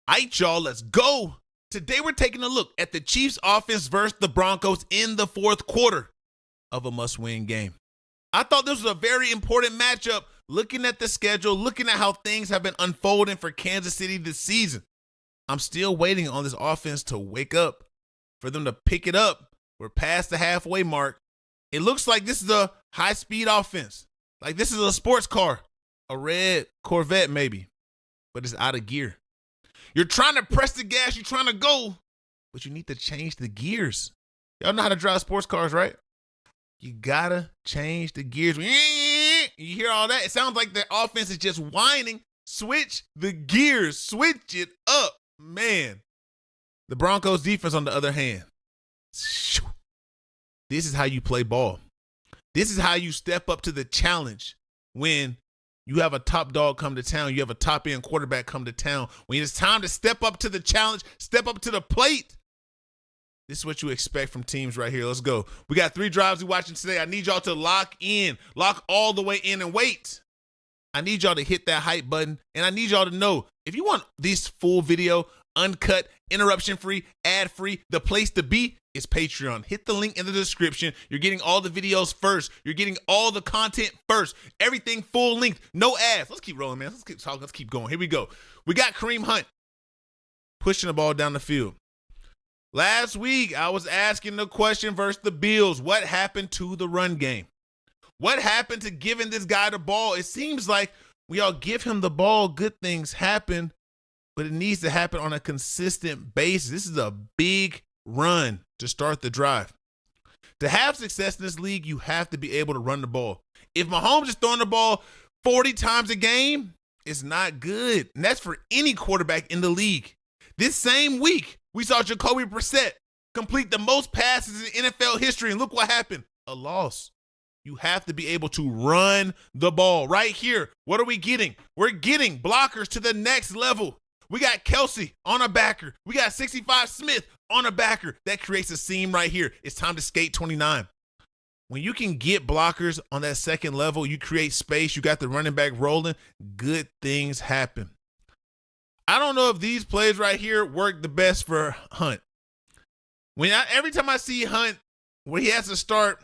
Aight, y'all, let's go. Today we're taking a look at the Chiefs offense versus the Broncos in the fourth quarter of a must-win game. I thought this was a very important matchup, looking at the schedule, looking at how things have been unfolding for Kansas City this season. I'm still waiting on this offense to wake up, for them to pick it up. We're past the halfway mark. It looks like this is a high-speed offense. Like this is a sports car, a red Corvette maybe, but it's out of gear. You're trying to press the gas, you're trying to go, but you need to change the gears. Y'all know how to drive sports cars, right? You gotta change the gears. You hear all that? It sounds like the offense is just whining. Switch the gears, switch it up, man. The Broncos defense, on the other hand, this is how you play ball. This is how you step up to the challenge when you have a top dog come to town. You have a top end quarterback come to town. When it's time to step up to the challenge, step up to the plate. This is what you expect from teams right here. Let's go. We got 3 drives we're watching today. I need y'all to lock in, lock all the way in and wait. I need y'all to hit that hype button. And I need y'all to know, if you want this full video, uncut, interruption-free, ad-free, the place to be is Patreon. Hit the link in the description. You're getting all the videos first. You're getting all the content first. Everything full length, no ads. Let's keep rolling, man. Let's keep talking. Let's keep going. Here we go. We got Kareem Hunt pushing the ball down the field. Last week, I was asking the question versus the Bills, what happened to the run game? What happened to giving this guy the ball? It seems like we all give him the ball, good things happen, but it needs to happen on a consistent basis. This is a big run to start the drive. To have success in this league, you have to be able to run the ball. If Mahomes is throwing the ball 40 times a game, it's not good. And that's for any quarterback in the league. This same week, we saw Jacoby Brissett complete the most passes in NFL history, and look what happened, a loss. You have to be able to run the ball. Right here, what are we getting? We're getting blockers to the next level. We got Kelsey on a backer. We got 65 Smith on a backer. That creates a seam right here. It's time to skate 29. When you can get blockers on that second level, you create space, you got the running back rolling, good things happen. I don't know if these plays right here work the best for Hunt. Every time I see Hunt, where he has to start,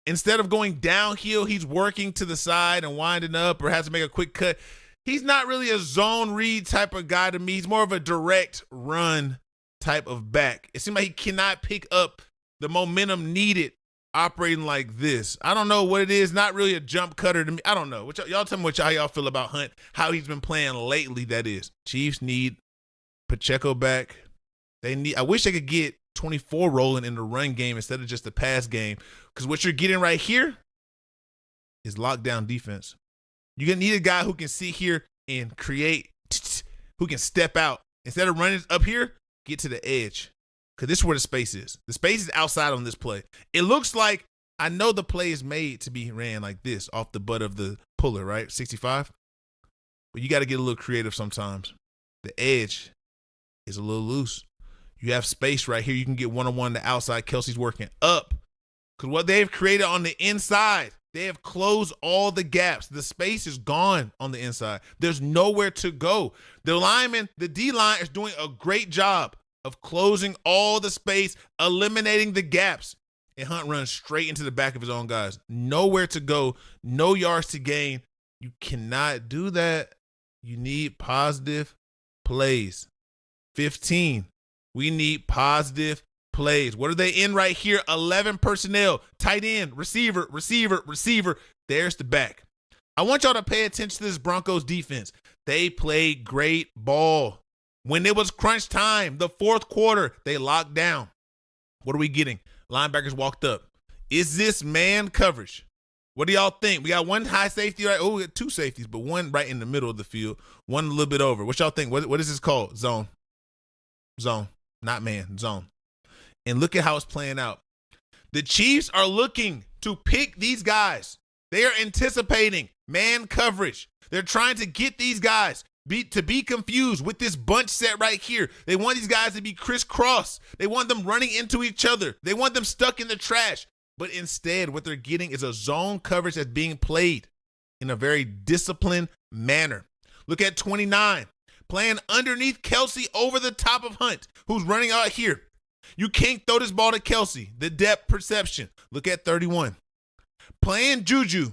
instead of going downhill, he's working to the side and winding up or has to make a quick cut. He's not really a zone read type of guy to me. He's more of a direct run type of back. It seems like he cannot pick up the momentum needed operating like this. I don't know what it is. Not really a jump cutter to me. I don't know. Y'all tell me how y'all feel about Hunt, how he's been playing lately, that is. Chiefs need Pacheco back. I wish they could get 24 rolling in the run game instead of just the pass game, because what you're getting right here is lockdown defense. You're going to need a guy who can sit here and create, who can step out. Instead of running up here, get to the edge, because this is where the space is. The space is outside on this play. It looks like, I know the play is made to be ran like this off the butt of the puller, right? 65. But you got to get a little creative sometimes. The edge is a little loose. You have space right here. You can get one-on-one to outside. Kelsey's working up. Because what they've created on the inside, they have closed all the gaps. The space is gone on the inside. There's nowhere to go. The lineman, the D-line, is doing a great job of closing all the space, eliminating the gaps. And Hunt runs straight into the back of his own guys. Nowhere to go. No yards to gain. You cannot do that. You need positive plays. 15. We need positive plays. What are they in right here? 11 personnel, tight end, receiver. There's the back. I want y'all to pay attention to this Broncos defense. They played great ball. When it was crunch time, the fourth quarter, they locked down. What are we getting? Linebackers walked up. Is this man coverage? What do y'all think? We got one high safety, right? Oh, we got 2 safeties, but one right in the middle of the field, one a little bit over. What y'all think? What is this called? Zone. Not man, zone. And look at how it's playing out. The Chiefs are looking to pick these guys. They are anticipating man coverage. They're trying to get these guys to be confused with this bunch set right here. They want these guys to be crisscross. They want them running into each other. They want them stuck in the trash. But instead, what they're getting is a zone coverage that's being played in a very disciplined manner. Look at 29. playing underneath Kelsey over the top of Hunt, who's running out here. You can't throw this ball to Kelsey. The depth perception. Look at 31. Playing Juju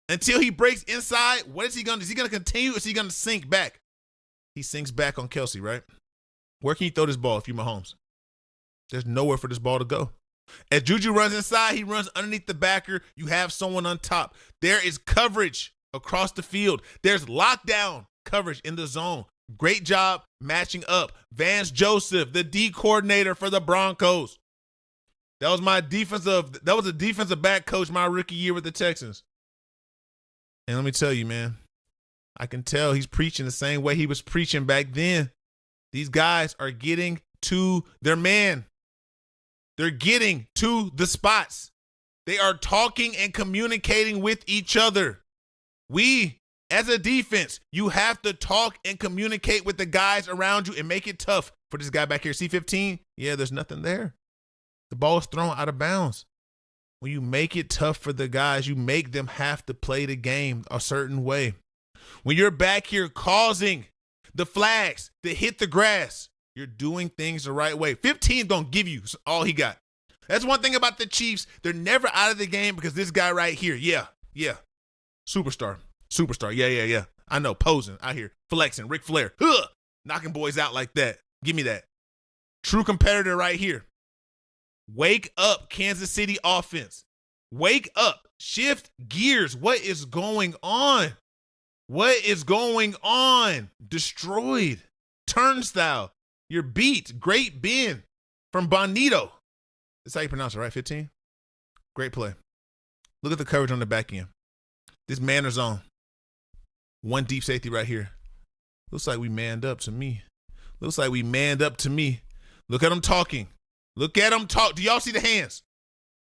until he breaks inside. What is he going to do? Is he going to continue or is he going to sink back? He sinks back on Kelsey, right? Where can you throw this ball if you're Mahomes? There's nowhere for this ball to go. As Juju runs inside, he runs underneath the backer. You have someone on top. There is coverage across the field. There's lockdown coverage in the zone. Great job matching up. Vance Joseph, the D coordinator for the Broncos. That was a defensive back coach my rookie year with the Texans. And let me tell you, man, I can tell he's preaching the same way he was preaching back then. These guys are getting to their man. They're getting to the spots. They are talking and communicating with each other. We, as a defense, you have to talk and communicate with the guys around you and make it tough for this guy back here. C15, yeah, there's nothing there. The ball is thrown out of bounds. When you make it tough for the guys, you make them have to play the game a certain way. When you're back here causing the flags to hit the grass, you're doing things the right way. 15 don't give you all he got. That's one thing about the Chiefs. They're never out of the game because this guy right here, yeah. Superstar. Yeah. I know, posing out here, flexing, Ric Flair, knocking boys out like that. Give me that. True competitor right here. Wake up, Kansas City offense. Wake up. Shift gears. What is going on? Destroyed. Turnstile. You're beat. Great Ben from Bonito. That's how you pronounce it, right? 15? Great play. Look at the coverage on the back end. This man is on. One deep safety right here. Looks like we manned up to me. Look at him talking. Do y'all see the hands?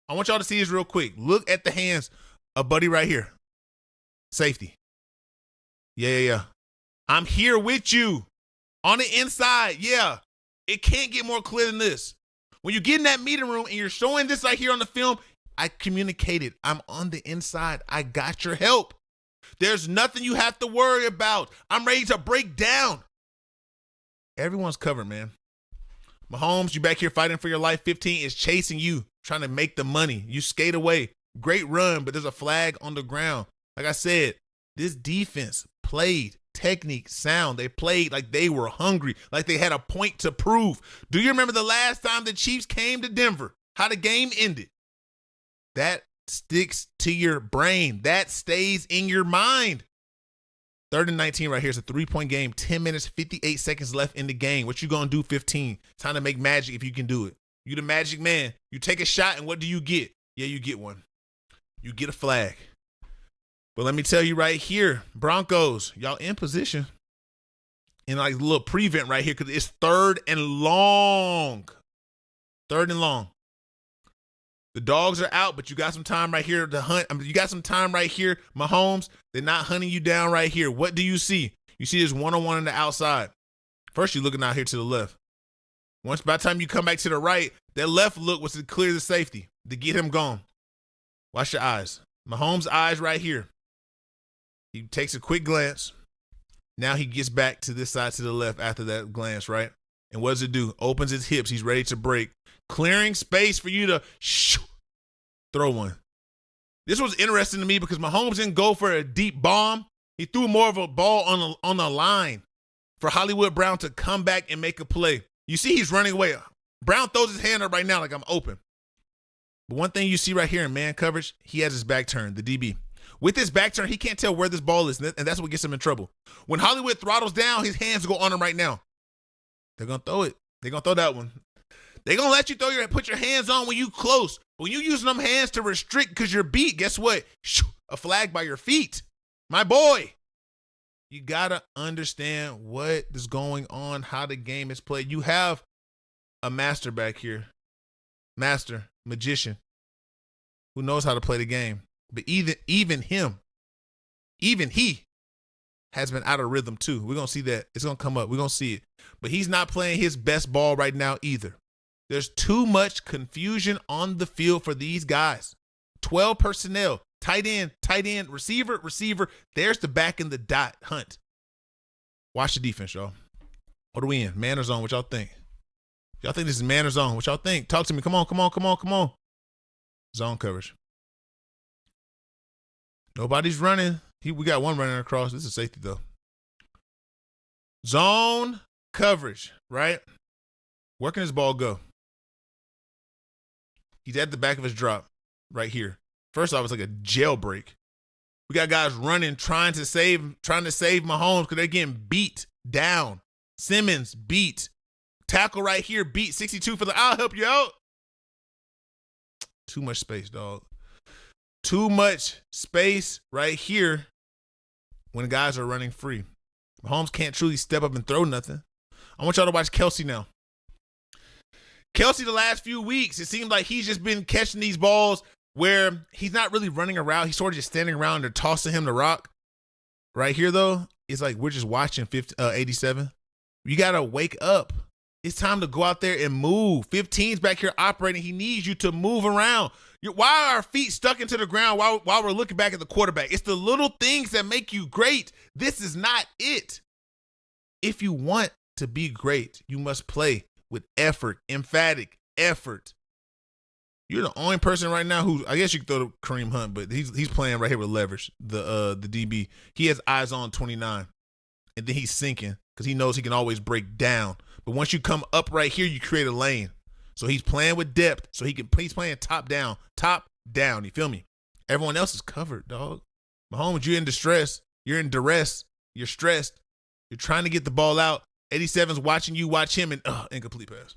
I want y'all to see this real quick. Look at the hands of Buddy right here. Safety. Yeah. I'm here with you. On the inside, yeah. It can't get more clear than this. When you get in that meeting room and you're showing this right here on the film, I communicated. I'm on the inside. I got your help. There's nothing you have to worry about. I'm ready to break down. Everyone's covered, man. Mahomes, you back here fighting for your life. 15 is chasing you, trying to make the money. You skate away. Great run, but there's a flag on the ground. Like I said, this defense played technique sound. They played like they were hungry, like they had a point to prove. Do you remember the last time the Chiefs came to Denver? How the game ended? That sticks to your brain. That stays in your mind. 3rd and 19 right here is a 3-point game. 10 minutes, 58 seconds left in the game. What you gonna do? 15. Time to make magic if you can do it. You the magic man. You take a shot and what do you get? Yeah, you get one. You get a flag. But let me tell you right here, Broncos, y'all in position. In like a little prevent right here because it's 3rd and long. 3rd and long. The dogs are out, but you got some time right here to hunt. You got some time right here. Mahomes, they're not hunting you down right here. What do you see? You see this one-on-one on the outside. First, you're looking out here to the left. Once by the time you come back to the right, that left look was to clear the safety, to get him gone. Watch your eyes. Mahomes' eyes right here. He takes a quick glance. Now he gets back to this side to the left after that glance, right? And what does it do? Opens his hips. He's ready to break. Clearing space for you to throw one. This was interesting to me because Mahomes didn't go for a deep bomb. He threw more of a ball on the line for Hollywood Brown to come back and make a play. You see he's running away. Brown throws his hand up right now like I'm open. But one thing you see right here in man coverage, he has his back turned, the DB. With his back turn, he can't tell where this ball is, and that's what gets him in trouble. When Hollywood throttles down, his hands go on him right now. They're going to throw it. They're going to throw that one. They're going to let you put your hands on when you close. When you using them hands to restrict because you're beat, guess what? A flag by your feet. My boy. You got to understand what is going on, how the game is played. You have a master back here. Master, magician, who knows how to play the game. But even he has been out of rhythm too. We're going to see that. It's going to come up. We're going to see it. But he's not playing his best ball right now either. There's too much confusion on the field for these guys. 12 personnel, tight end, receiver. There's the back in the dot hunt. Watch the defense, y'all. What are we in? Man or zone? What y'all think? Y'all think this is man or zone? What y'all think? Talk to me. Come on. Zone coverage. Nobody's running. We got one running across. This is safety, though. Zone coverage, right? Where can his ball go? He's at the back of his drop right here. First off, it's like a jailbreak. We got guys running, trying to save Mahomes because they're getting beat down. Simmons beat. Tackle right here, beat 62 for I'll help you out. Too much space, dog. Too much space right here when guys are running free. Mahomes can't truly step up and throw nothing. I want y'all to watch Kelsey now. Kelsey, the last few weeks, it seems like he's just been catching these balls where he's not really running around. He's sort of just standing around and they're tossing him the rock. Right here, though, it's like we're just watching 87. You got to wake up. It's time to go out there and move. 15's back here operating. He needs you to move around. Why are our feet stuck into the ground while we're looking back at the quarterback? It's the little things that make you great. This is not it. If you want to be great, you must play with effort, emphatic effort. You're the only person right now who, I guess you could throw to Kareem Hunt, but he's playing right here with leverage, the DB. He has eyes on 29, and then he's sinking because he knows he can always break down. But once you come up right here, you create a lane. So he's playing with depth, so he's playing top down. You feel me? Everyone else is covered, dog. Mahomes, you're in distress. You're in duress. You're stressed. You're trying to get the ball out. 87's watching you watch him, and incomplete pass.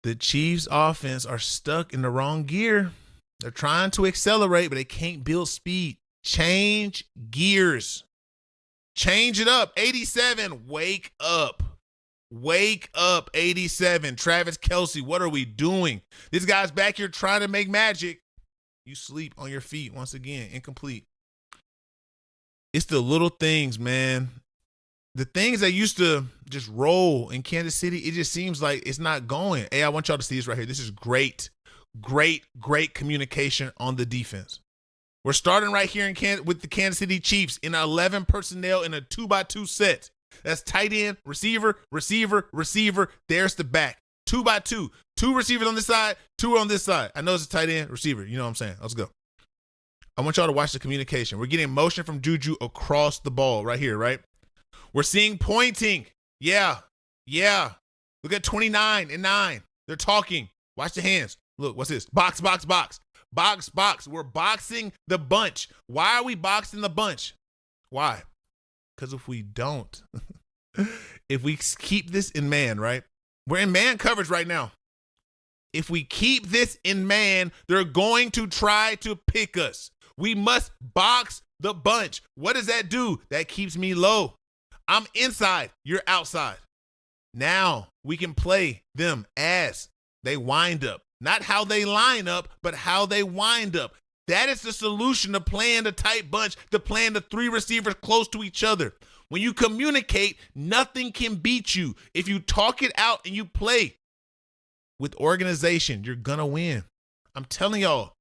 The Chiefs' offense are stuck in the wrong gear. They're trying to accelerate, but they can't build speed. Change gears. Change it up. 87, wake up. Wake up, 87. Travis Kelce, what are we doing? This guy's back here trying to make magic. You sleep on your feet once again. Incomplete. It's the little things, man. The things that used to just roll in Kansas City, it just seems like it's not going. Hey, I want y'all to see this right here. This is great communication on the defense. We're starting right here with the Kansas City Chiefs in 11 personnel in a 2x2 set. That's tight end, receiver. There's the back. 2x2. 2 receivers on this side, 2 on this side. I know it's a tight end, receiver. You know what I'm saying? Let's go. I want y'all to watch the communication. We're getting motion from Juju across the ball right here, right? We're seeing pointing. Yeah. Look at 29 and 9. They're talking. Watch the hands. Look, what's this? Box. Box. We're boxing the bunch. Why are we boxing the bunch? Why? Because if we don't, if we keep this in man, right? We're in man coverage right now. If we keep this in man, they're going to try to pick us. We must box the bunch. What does that do? That keeps me low. I'm inside. You're outside. Now we can play them as they wind up. Not how they line up, but how they wind up. That is the solution to playing the tight bunch, to playing the 3 receivers close to each other. When you communicate, nothing can beat you. If you talk it out and you play with organization, you're going to win. I'm telling y'all,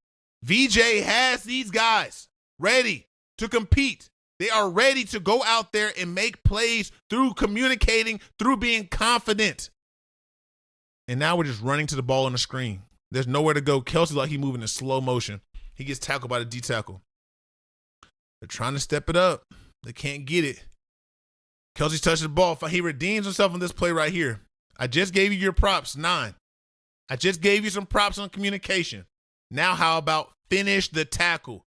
VJ has these guys ready to compete. They are ready to go out there and make plays through communicating, through being confident. And now we're just running to the ball on the screen. There's nowhere to go. Kelsey's like he's moving in slow motion. He gets tackled by the D-tackle. They're trying to step it up. They can't get it. Kelsey's touching the ball. He redeems himself on this play right here. I just gave you your props, 9. I just gave you some props on communication. Now how about finish the tackle?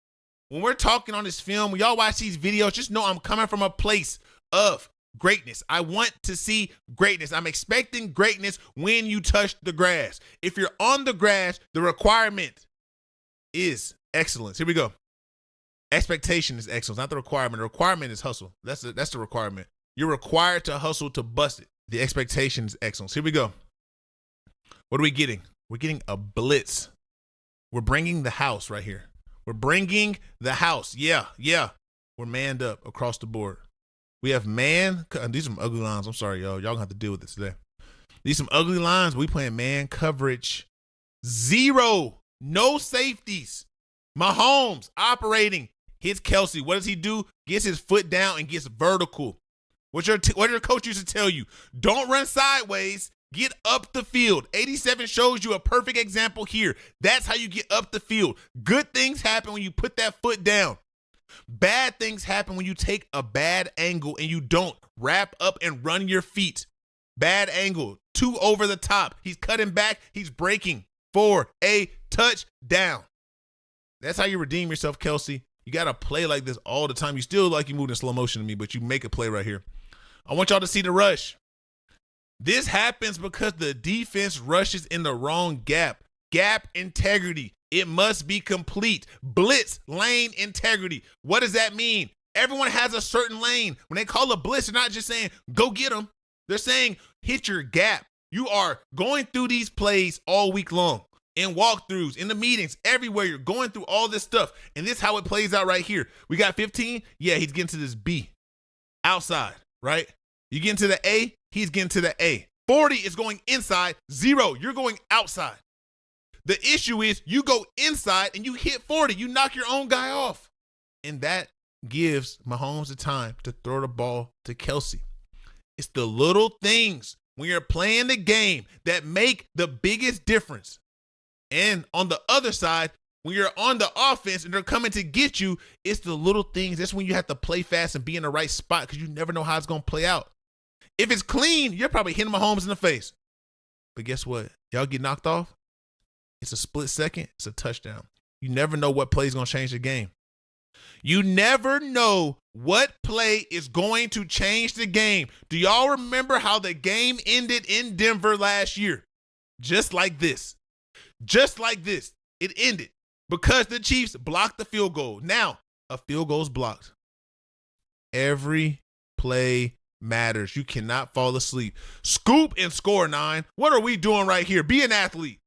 When we're talking on this film, when y'all watch these videos, just know I'm coming from a place of greatness. I want to see greatness. I'm expecting greatness when you touch the grass. If you're on the grass, the requirement is excellence. Here we go. Expectation is excellence, not the requirement. The requirement is hustle. That's the requirement. You're required to hustle to bust it. The expectation is excellence. Here we go. What are we getting? We're getting a blitz. We're bringing the house right here. We're bringing the house. Yeah. We're manned up across the board. We have man. These are some ugly lines. I'm sorry, y'all. Y'all gonna have to deal with this today. These some ugly lines. We playing man coverage. 0. No safeties. Mahomes operating. Hits Kelsey. What does he do? Gets his foot down and gets vertical. What your coach used to tell you. Don't run sideways. Get up the field. 87 shows you a perfect example here. That's how you get up the field. Good things happen when you put that foot down. Bad things happen when you take a bad angle and you don't wrap up and run your feet. Bad angle. 2 over the top. He's cutting back. He's breaking for a touchdown. That's how you redeem yourself, Kelsey. You got to play like this all the time. You still like you moved in slow motion to me, but you make a play right here. I want y'all to see the rush. This happens because the defense rushes in the wrong gap. Gap integrity. It must be complete. Blitz lane integrity. What does that mean? Everyone has a certain lane. When they call a blitz, they're not just saying, go get them. They're saying, hit your gap. You are going through these plays all week long. In walkthroughs, in the meetings, everywhere. You're going through all this stuff. And this is how it plays out right here. We got 15. Yeah, he's getting to this B. Outside, right? You get into the A, he's getting to the A. 40 is going inside. 0, you're going outside. The issue is you go inside and you hit 40. You knock your own guy off. And that gives Mahomes the time to throw the ball to Kelsey. It's the little things when you're playing the game that make the biggest difference. And on the other side, when you're on the offense and they're coming to get you, it's the little things. That's when you have to play fast and be in the right spot because you never know how it's going to play out. If it's clean, you're probably hitting Mahomes in the face. But guess what? Y'all get knocked off. It's a split second. It's a touchdown. You never know what play is going to change the game. You never know what play is going to change the game. Do y'all remember how the game ended in Denver last year? Just like this. Just like this. It ended because the Chiefs blocked the field goal. Now, a field goal is blocked. Every play matters. You cannot fall asleep. Scoop and score 9. What are we doing right here? Be an athlete.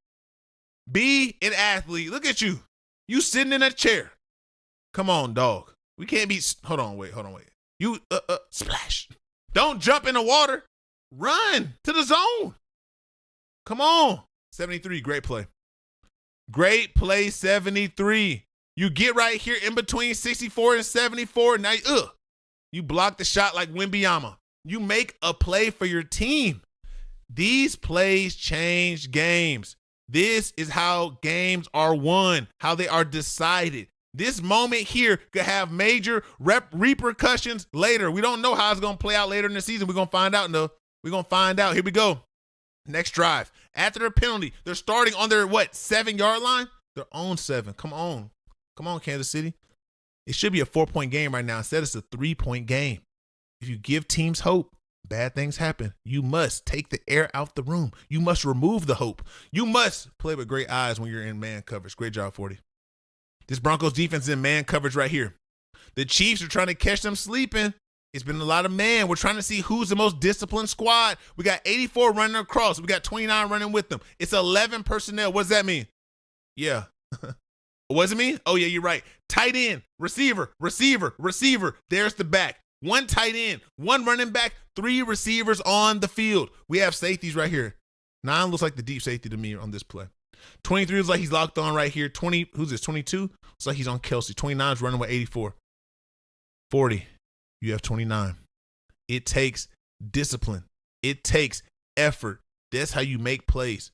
Be an athlete. Look at you. You sitting in a chair. Come on, dog. We can't be. Hold on, wait. You splash. Don't jump in the water. Run to the zone. Come on. 73, great play. Great play, 73. You get right here in between 64 and 74. Now, you block the shot like Wembanyama. You make a play for your team. These plays change games. This is how games are won, how they are decided. This moment here could have major repercussions later. We don't know how it's going to play out later in the season. We're going to find out, though. We're going to find out. Here we go. Next drive. After their penalty, they're starting on their, 7-yard line? Their own 7. Come on. Come on, Kansas City. It should be a 4-point game right now. Instead, it's a 3-point game. If you give teams hope, bad things happen. You must take the air out the room. You must remove the hope. You must play with great eyes when you're in man coverage. Great job, 40. This Broncos defense is in man coverage right here. The Chiefs are trying to catch them sleeping. It's been a lot of man. We're trying to see who's the most disciplined squad. We got 84 running across. We got 29 running with them. It's 11 personnel. What does that mean? Yeah. What does it mean? Oh, yeah, you're right. Tight end, receiver. There's the back. 1 tight end, 1 running back, 3 receivers on the field. We have safeties right here. 9 looks like the deep safety to me on this play. 23 looks like he's locked on right here. 20, who's this, 22? Looks like he's on Kelsey. 29 is running with 84. 40, you have 29. It takes discipline. It takes effort. That's how you make plays.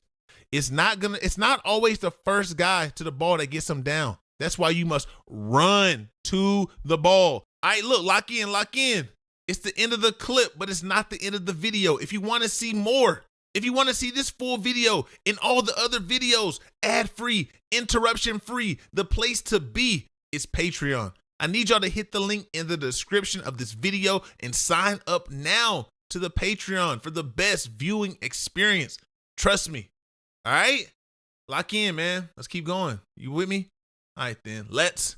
It's not always the first guy to the ball that gets them down. That's why you must run to the ball. All right, look, lock in. It's the end of the clip, but it's not the end of the video. If you want to see more, if you want to see this full video and all the other videos, ad-free, interruption-free, the place to be is Patreon. I need y'all to hit the link in the description of this video and sign up now to the Patreon for the best viewing experience. Trust me. All right? Lock in, man. Let's keep going. You with me? All right, then. Let's